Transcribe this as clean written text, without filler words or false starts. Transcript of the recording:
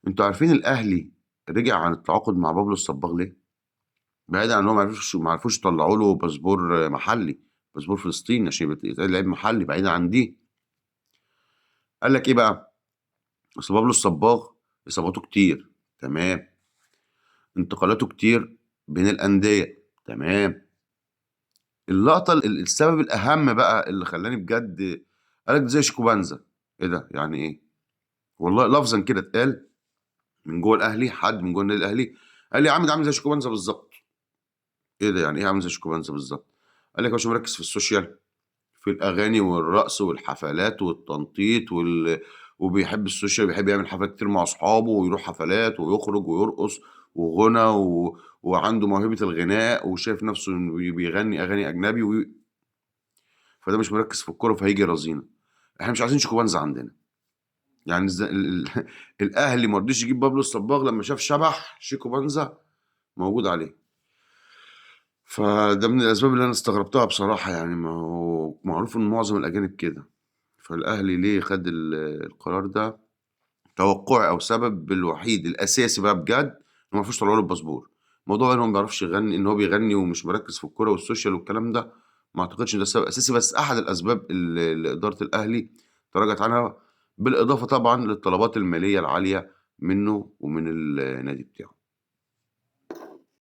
أنتم عارفين الأهلي رجع عن التعاقد مع بابلو الصباغ ليه؟ بعيدًا عن إن هو ما عرفوش يطلعوا له باسبور محلي، باسبور فلسطيني عشان يبقى يتقال لعيب محلي بعيدًا عن دي. قال لك إيه بقى؟ أصل بابلو الصباغ إصاباته كتير، تمام، انتقالاته كتير بين الأندية، تمام. اللقطة السبب الأهم بقى اللي خلّاني بجد قال لك ده زي شيكوبانزا. إيه ده؟ يعني إيه؟ والله لفظًا كده اتقال من جوّه الأهلي، حد من جوّه النادي الأهلي قال لي: "يا عم ده عامل زي شيكوبانزا بالضبط." إيه ده يعني إيه عامل زي شيكوبانزا بالضبط؟ قال لك: "يا باشا مركّز في السوشيال، في الأغاني والرقص والحفلات والتنطيط وبيحب السوشيال، بيحب يعمل حفلات كتير مع أصحابه ويروح حفلات ويخرج ويرقص وغُنى وعنده موهبة الغناء وشايف نَفْسه إنه بيغني أغاني أجنبي فده مش مركّز في الكورة فهييجي يرازينا. إحنا مش عايزين شيكوبانزا عندنا." يعني الأهلي ما رضيش يجيب بابلو الصباغ لمّا شاف شبح شيكوبانزا موجود عليه. فده من الأسباب اللي أنا استغربتها بصراحة يعني، ما هو معروف إن معظم الأجانب كده، فالأهلي ليه خَد القرار ده؟ توقُّعي أو سبب الوحيد الأساسي بقى بجد إن ما عرفوش يطلعوا له الباسبور. موضوع بقى إن هو ما بيعرفش يغني، إن هو بيغني ومش مركّز في الكورة والسوشيال والكلام ده، ما أعتقدش إن ده السبب الأساسي، بس أحد الأسباب اللي إدارة الأهلي تراجعت عنها، بالإضافة طبعًا للطلبات المالية العالية منّه ومن النادي بتاعه.